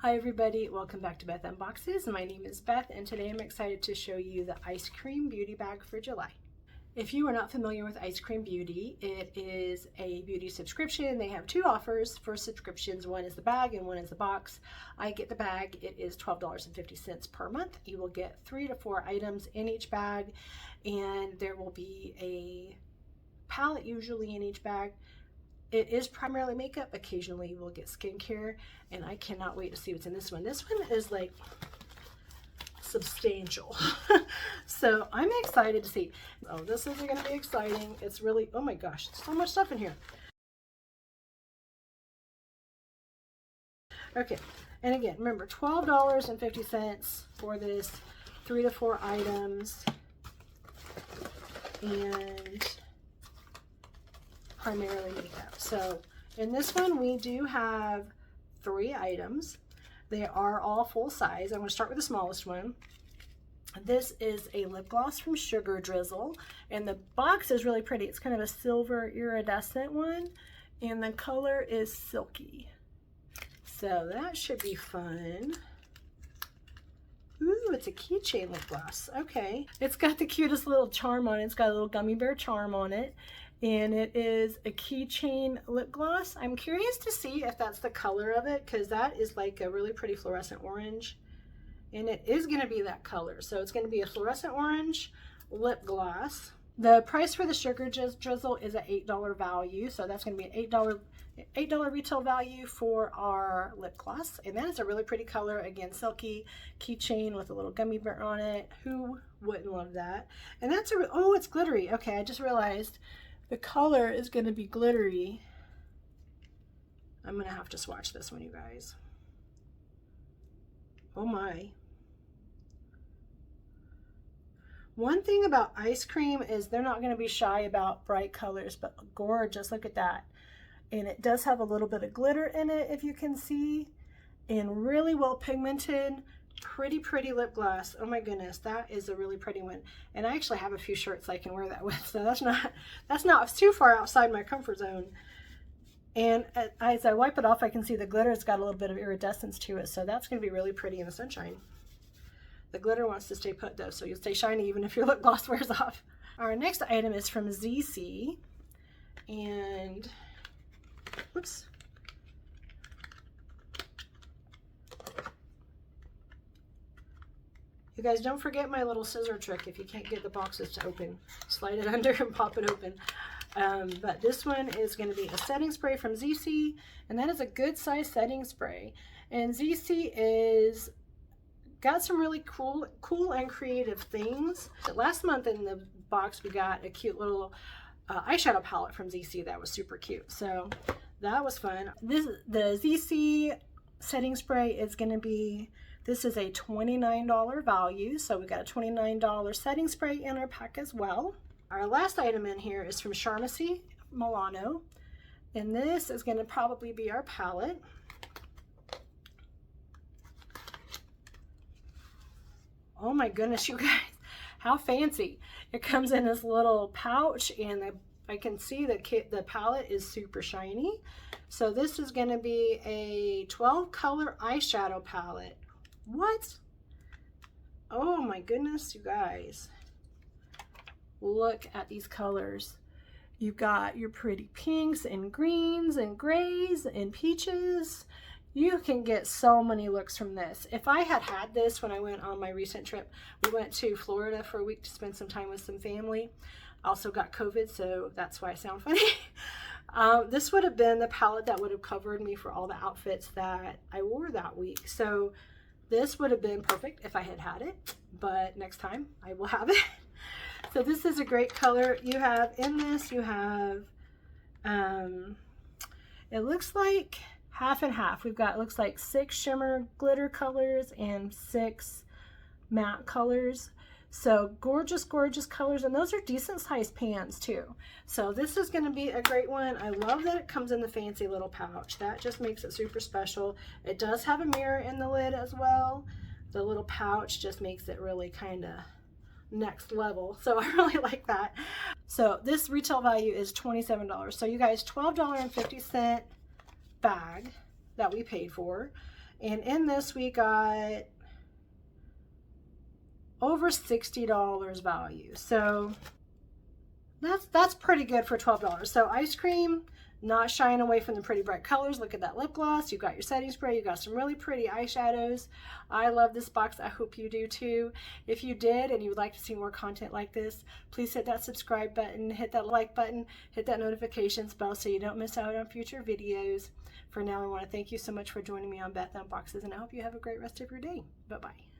Hi everybody, welcome back to Beth Unboxes. My name is Beth and today I'm excited to show you the Ice Cream Beauty Bag for July. If you are not familiar with Ice Cream Beauty, it is a beauty subscription. They have two offers for subscriptions. One is the bag and one is the box. I get the bag. It is $12.50 per month. You will get 3 to 4 items in each bag and there will be a palette usually in each bag. It is primarily makeup. Occasionally you will get skincare, and I cannot wait to see what's in this one. This one is like substantial. So I'm excited to see. Oh, this is going to be exciting. It's really, oh my gosh, so much stuff in here. Okay, and again, remember $12.50 for this 3 to 4 items, and primarily makeup. So in this one we do have 3 items. They are all full size. I'm going to start with the smallest one. This is a lip gloss from Sugar Drizzle, and the box is really pretty. It's kind of a silver iridescent one, and the color is silky. So that should be fun. Ooh, it's a keychain lip gloss. Okay. It's got the cutest little charm on it. It's got a little gummy bear charm on it. And it is a keychain lip gloss. I'm curious to see if that's the color of it, because that is like a really pretty fluorescent orange. And it is going to be that color. So it's going to be a fluorescent orange lip gloss. The price for the Sugar Drizzle is an $8 value. So that's going to be an $8 retail value for our lip gloss. And that is a really pretty color. Again, silky keychain with a little gummy bear on it. Who wouldn't love that? And that's oh, it's glittery. Okay, I just realized the color is going to be glittery. I'm going to have to swatch this one, you guys. Oh my. One thing about Ice Cream is they're not going to be shy about bright colors, but gorgeous. Look at that. And it does have a little bit of glitter in it, if you can see, and really well pigmented. Pretty lip gloss. Oh my goodness, that is a really pretty one. And I actually have a few shirts I can wear that with, so that's not too far outside my comfort zone. And as I wipe it off, I can see the glitter. It's got a little bit of iridescence to it, so that's going to be really pretty in the sunshine. The glitter wants to stay put though, so you'll stay shiny even if your lip gloss wears off. Our next item is from ZC, and whoops. You guys, don't forget my little scissor trick if you can't get the boxes to open. Slide it under and pop it open. But this one is going to be a setting spray from ZC, and that is a good size setting spray. And ZC is got some really cool and creative things. Last month in the box we got a cute little eyeshadow palette from ZC that was super cute. So that was fun. The ZC setting spray is going to be, this is a $29 value, so we got a $29 setting spray in our pack as well. Our last item in here is from Charmacy Milano, and this is going to probably be our palette. Oh my goodness, you guys, how fancy. It comes in this little pouch, and I can see the palette is super shiny. So this is going to be a 12 color eyeshadow palette. What? Oh my goodness, you guys. Look at these colors. You've got your pretty pinks and greens and grays and peaches. You can get so many looks from this. If I had this when I went on my recent trip, we went to Florida for a week to spend some time with some family. Also got COVID, so that's why I sound funny. This would have been the palette that would have covered me for all the outfits that I wore that week. So this would have been perfect if I had it, but next time I will have it. So this is a great color. You have in this, you have, it looks like half and half. We've got, looks like 6 shimmer glitter colors and 6 matte colors. So gorgeous colors, and those are decent sized pans too. So this is going to be a great one. I love that it comes in the fancy little pouch. That just makes it super special. It does have a mirror in the lid as well. The little pouch just makes it really kind of next level. So I really like that. So this retail value is $27. So you guys, $12.50 bag that we paid for. And in this we got over $60 value. So that's pretty good for $12. So ice cream, not shying away from the pretty bright colors. Look at that lip gloss. You've got your setting spray. You've got some really pretty eyeshadows. I love this box. I hope you do too. If you did and you would like to see more content like this, please hit that subscribe button, hit that like button, hit that notifications bell so you don't miss out on future videos. For now, I want to thank you so much for joining me on Beth Unboxes, and I hope you have a great rest of your day. Bye-bye.